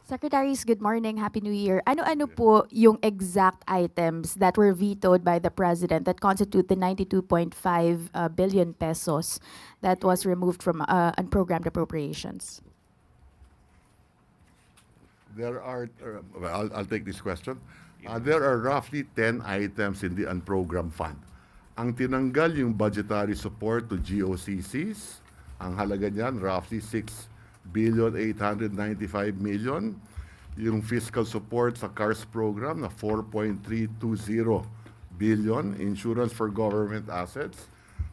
Secretaries, good morning. Happy New Year. Ano-ano po yung exact items that were vetoed by the President that constitute the 92.5 billion pesos that was removed from unprogrammed appropriations? There are, I'll take this question. There are roughly 10 items in the unprogrammed fund. Ang tinanggal yung budgetary support to GOCCs, ang halaga niyan roughly 6,895 million. Yung fiscal support sa CARS program na 4.320 billion. Insurance for government assets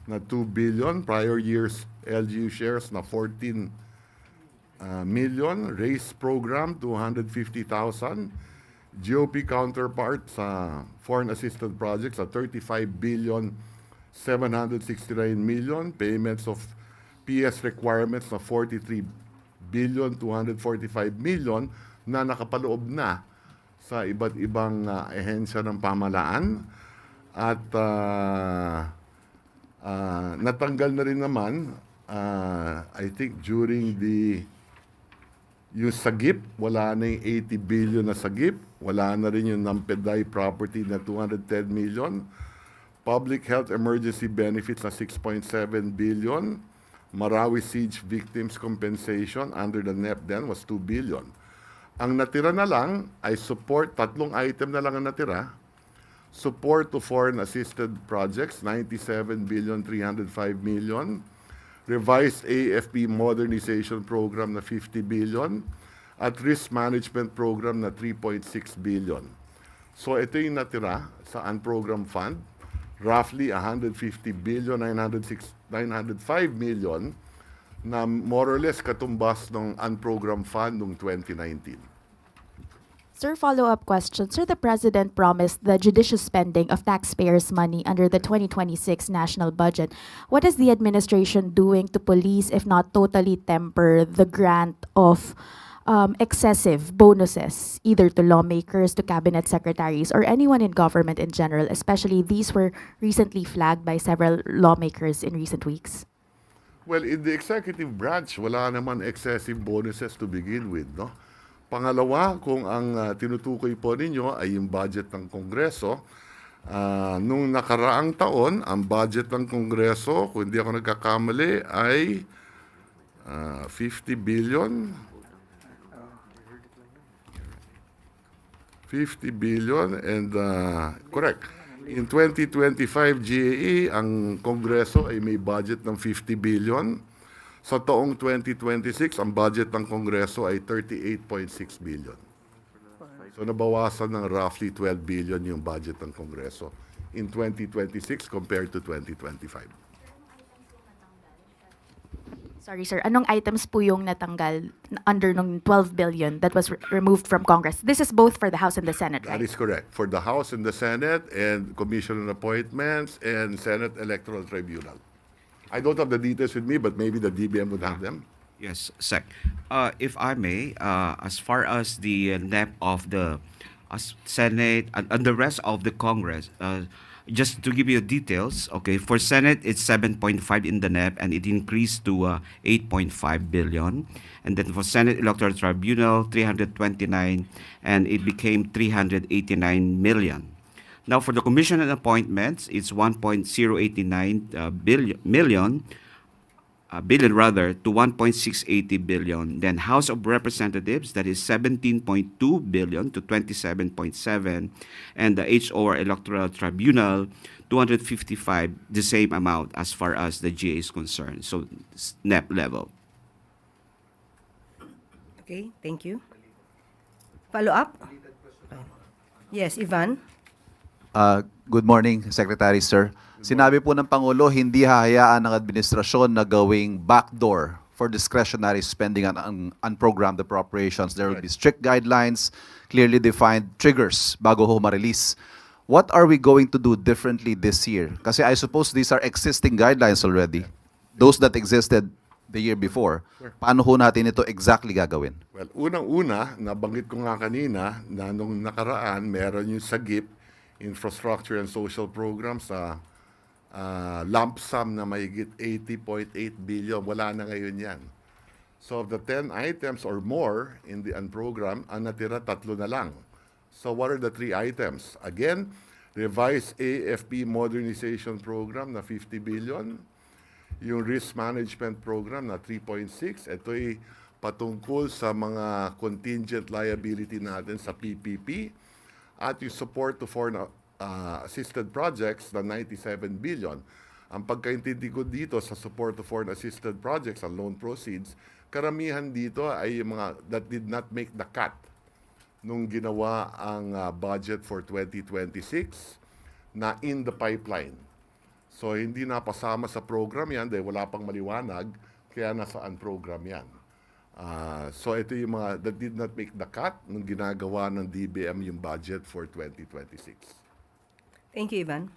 na 2 billion. Prior years LGU shares na 14 million. Race program, 250,000. GOP counterpart sa foreign assisted projects sa 35 billion 769 million. Payments of PS requirements na 43 billion 245 million na nakapaloob na sa iba't ibang ehensya ng pamalaan. At natanggal na rin naman, I think during yung sagip, wala na yung 80 billion na sagip. Wala na rin yung Nampeday property na 210 million. Public health emergency benefits na 6.7 billion. Marawi siege victims compensation under the NEP then was 2 billion. Ang natira na lang ay support, tatlong item na lang ang natira. Support to foreign assisted projects, 97 billion 305 million. Revised AFP modernization program na 50 billion at risk management program na 3.6 billion. So ito yung natira sa unprogrammed fund, roughly 150 billion 905 million na more or less katumbas ng unprogrammed fund noong 2019. Sir, follow-up question. Sir, the President promised the judicious spending of taxpayers' money under the 2026 national budget. What is the administration doing to police, if not totally temper, the grant of excessive bonuses, either to lawmakers, to cabinet secretaries, or anyone in government in general? Especially these were recently flagged by several lawmakers in recent weeks. Well, in the executive branch, wala naman excessive bonuses to begin with, no? Pangalawa, kung ang tinutukoy po ninyo ay yung budget ng Kongreso, nung nakaraang taon, ang budget ng Kongreso, kung hindi ako nagkakamali, ay 50 billion. 50 billion and correct. In 2025 GAE, ang Kongreso ay may budget ng 50 billion. Sa taong 2026, ang budget ng Kongreso ay 38.6 billion. So nabawasan ng roughly 12 billion yung budget ng Kongreso in 2026 compared to 2025. Sorry, sir. Anong items po yung natanggal under nung 12 billion that was removed from Congress? This is both for the House and the Senate, That right? is correct. For the House and the Senate and Commission on Appointments and Senate Electoral Tribunal. I don't have the details with me, but maybe the DBM would have them. Yes, Sec. If I may, as far as the NEP of the Senate and the rest of the Congress, just to give you details, okay, for Senate, it's 7.5 in the NEP and it increased to 8.5 billion. And then for Senate Electoral Tribunal, 329, and it became 389 million. Now, for the commission and appointments, it's 1.089 billion to 1.680 billion. Then House of Representatives, that is 17.2 billion to 27.7, and the HOR Electoral Tribunal, 255, the same amount as far as the GA is concerned. So NEP level. Okay, thank you. Follow up? Yes, Ivan? Good morning, Secretary, sir. Sinabi po ng Pangulo, hindi hahayaan ng administrasyon na gawing backdoor for discretionary spending on unprogrammed appropriations. There will be strict guidelines, clearly defined triggers bago ho ma-release. What are we going to do differently this year? Kasi I suppose these are existing guidelines already. Those that existed the year before. Paano ho natin ito exactly gagawin? Well, unang-una, nabanggit ko nga kanina na nung nakaraan, meron yung sagip, infrastructure and social programs sa lump sum na mahigit 80.8 billion. Wala na ngayon yan. So of the 10 items or more in the unprogram, ang natira 3 na lang. So what are the 3 items? Again, revised AFP modernization program na 50 billion, yung risk management program na 3.6, ito ay patungkol sa mga contingent liability natin sa PPP, at yung support to foreign assisted projects na 97 billion. Ang pagkaintindi ko dito sa support to foreign assisted projects, ang loan proceeds, karamihan dito ay yung mga that did not make the cut nung ginawa ang budget for 2026 na in the pipeline. So hindi napasama sa program yan dahil wala pang maliwanag, kaya nasaan program yan. So ito yung mga that did not make the cut nung ginagawa ng DBM yung budget for 2026. Thank you, Ivan.